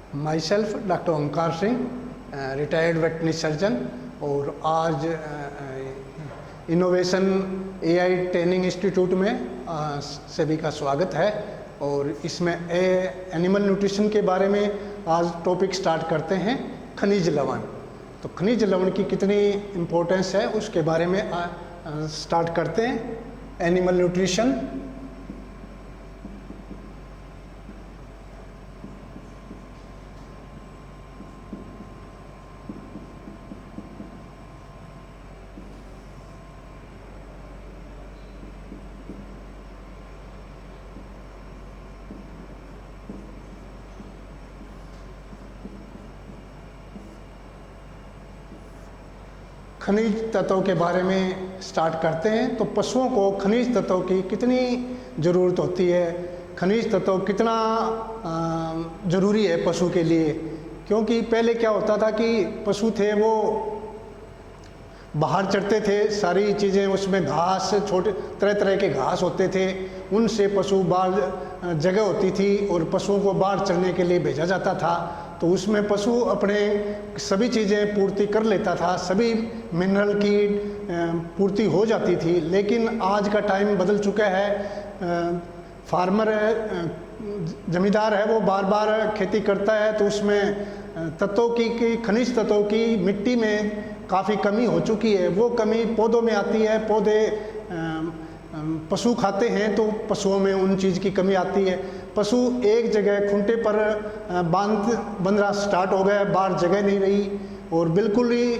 My self doctor Omkar Singh, retired veterinary surgeon, और आज innovation AI training institute में सभी का स्वागत है। और इसमें एनिमल न्यूट्रिशन के बारे में आज टॉपिक स्टार्ट करते हैं, खनिज लवण। तो खनिज लवण की कितनी इम्पोर्टेंस है उसके बारे में स्टार्ट करते हैं। एनिमल न्यूट्रिशन, खनिज तत्वों के बारे में स्टार्ट करते हैं। तो पशुओं को खनिज तत्वों की कितनी ज़रूरत होती है, खनिज तत्व कितना ज़रूरी है पशु के लिए। क्योंकि पहले क्या होता था कि पशु थे वो बाहर चढ़ते थे, सारी चीज़ें उसमें घास, छोटे तरह तरह के घास होते थे, उनसे पशु बाहर जगह होती थी और पशुओं को बाहर चढ़ने के लिए भेजा जाता था। तो उसमें पशु अपने सभी चीज़ें पूर्ति कर लेता था, सभी मिनरल की पूर्ति हो जाती थी। लेकिन आज का टाइम बदल चुका है। फार्मर जमींदार है, वो बार बार खेती करता है, तो उसमें तत्वों की खनिज तत्वों की मिट्टी में काफ़ी कमी हो चुकी है। वो कमी पौधों में आती है, पौधे पशु खाते हैं तो पशुओं में उन चीज़ की कमी आती है। पशु एक जगह खूंटे पर बंधना स्टार्ट हो गया, बाहर जगह नहीं रही, और बिल्कुल ही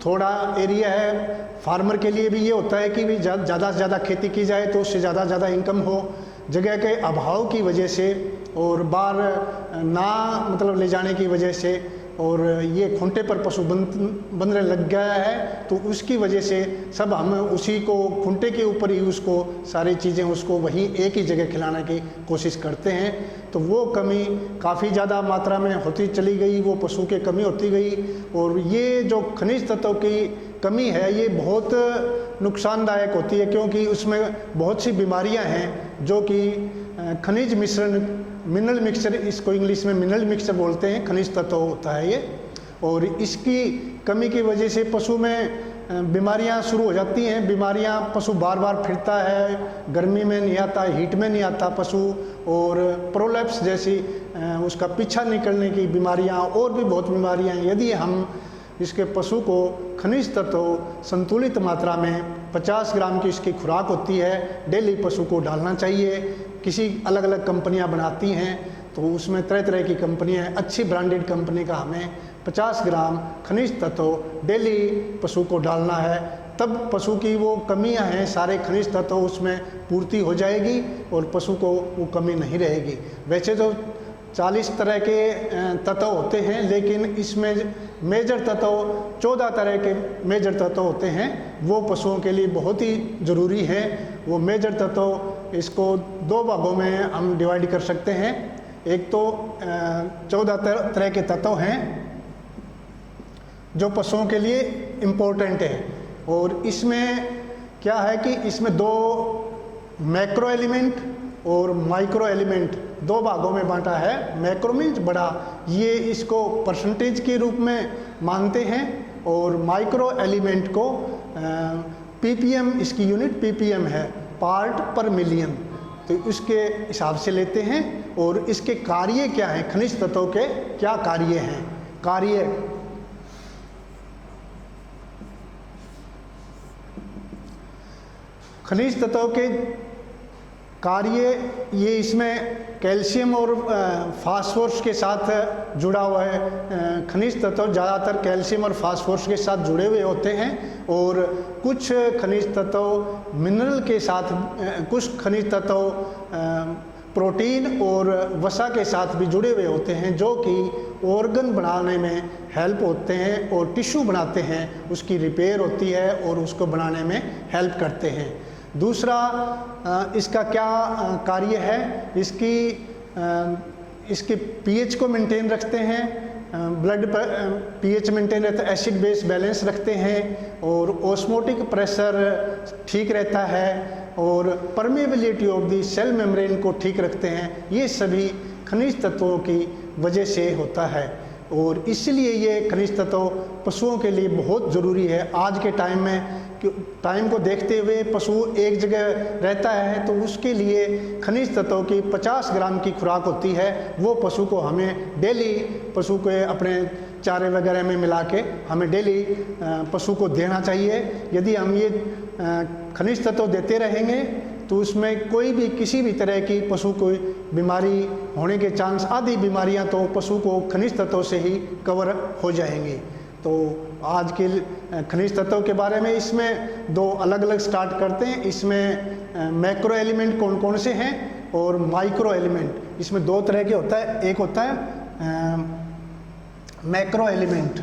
थोड़ा एरिया है। फार्मर के लिए भी ये होता है कि भी ज़्यादा से ज़्यादा खेती की जाए तो उससे ज़्यादा से ज़्यादा इनकम हो। जगह के अभाव की वजह से और बाहर ना मतलब ले जाने की वजह से, और ये खूंटे पर पशु बंधने लग गया है, तो उसकी वजह से सब हम उसी को खूंटे के ऊपर ही उसको सारी चीज़ें उसको वहीं एक ही जगह खिलाने की कोशिश करते हैं। तो वो कमी काफ़ी ज़्यादा मात्रा में होती चली गई, वो पशु की कमी होती गई। और ये जो खनिज तत्वों की कमी है ये बहुत नुकसानदायक होती है, क्योंकि उसमें बहुत सी बीमारियां हैं जो कि खनिज मिश्रण, मिनरल मिक्सचर, इसको इंग्लिश में मिनरल मिक्सचर बोलते हैं, खनिज तत्व होता है ये। और इसकी कमी की वजह से पशु में बीमारियां शुरू हो जाती हैं। बीमारियां, पशु बार बार फिरता है, गर्मी में नहीं आता, हीट में नहीं आता पशु, और प्रोलैप्स जैसी उसका पीछा निकलने की बीमारियां, और भी बहुत बीमारियां। यदि हम इसके पशु को खनिज तत्व संतुलित मात्रा में 50 ग्राम की इसकी खुराक होती है, डेली पशु को डालना चाहिए। किसी अलग अलग कंपनियां बनाती हैं, तो उसमें तरह तरह की कंपनियां हैं, अच्छी ब्रांडेड कंपनी का हमें 50 ग्राम खनिज तत्व डेली पशु को डालना है। तब पशु की वो कमियां हैं, सारे खनिज तत्व उसमें पूर्ति हो जाएगी और पशु को वो कमी नहीं रहेगी। वैसे तो 40 तरह के तत्व होते हैं, लेकिन इसमें मेजर तत्व 14 तरह के मेजर तत्व होते हैं, वो पशुओं के लिए बहुत ही ज़रूरी है। वो मेजर तत्व, इसको 2 भागों में हम डिवाइड कर सकते हैं। एक तो 14 तरह के तत्व हैं जो पशुओं के लिए इम्पोर्टेंट है, और इसमें क्या है कि इसमें 2 मैक्रो एलिमेंट और माइक्रो एलिमेंट 2 भागों में बांटा है। मैक्रो मीन्स बड़ा, ये इसको परसेंटेज के रूप में मानते हैं, और माइक्रो एलिमेंट को पीपीएम, इसकी यूनिट पीपीएम है, पार्ट पर मिलियन, तो इसके हिसाब से लेते हैं। और इसके कार्य क्या हैं, खनिज तत्वों के क्या कार्य हैं। कार्य, खनिज तत्वों के कार्य, ये इसमें कैल्शियम और फास्फोरस के साथ जुड़ा हुआ है। खनिज तत्व ज़्यादातर कैल्शियम और फास्फोरस के साथ जुड़े हुए होते हैं, और कुछ खनिज तत्व मिनरल के साथ, कुछ खनिज तत्व प्रोटीन और वसा के साथ भी जुड़े हुए होते हैं, जो कि ऑर्गन बनाने में हेल्प होते हैं और टिश्यू बनाते हैं, उसकी रिपेयर होती है और उसको बनाने में हेल्प करते हैं। दूसरा, इसका क्या कार्य है, इसके पीएच को मेंटेन रखते हैं, ब्लड पीएच मेंटेन रहता है, एसिड बेस बैलेंस रखते हैं, और ऑस्मोटिक प्रेशर ठीक रहता है, और permeability of the cell membrane को ठीक रखते हैं। ये सभी खनिज तत्वों की वजह से होता है। और इसलिए ये खनिज तत्व पशुओं के लिए बहुत ज़रूरी है। आज के टाइम में टाइम को देखते हुए पशु एक जगह रहता है तो उसके लिए खनिज तत्वों की 50 ग्राम की खुराक होती है, वो पशु को हमें डेली पशु के अपने चारे वगैरह में मिला के हमें डेली पशु को देना चाहिए। यदि हम ये खनिज तत्व देते रहेंगे तो उसमें कोई भी किसी भी तरह की पशु को बीमारी होने के चांस, आधी बीमारियां तो पशु को खनिज तत्वों से ही कवर हो जाएंगी। तो आज के खनिज तत्वों के बारे में इसमें दो अलग अलग स्टार्ट करते हैं। इसमें मैक्रो एलिमेंट कौन कौन से हैं और माइक्रो एलिमेंट, इसमें दो तरह के होता है। एक होता है मैक्रो एलिमेंट,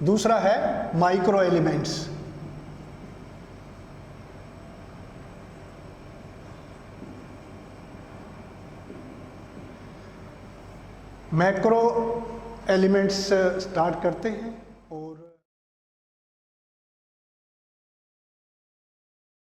दूसरा है micro elements. Macro elements start करते हैं।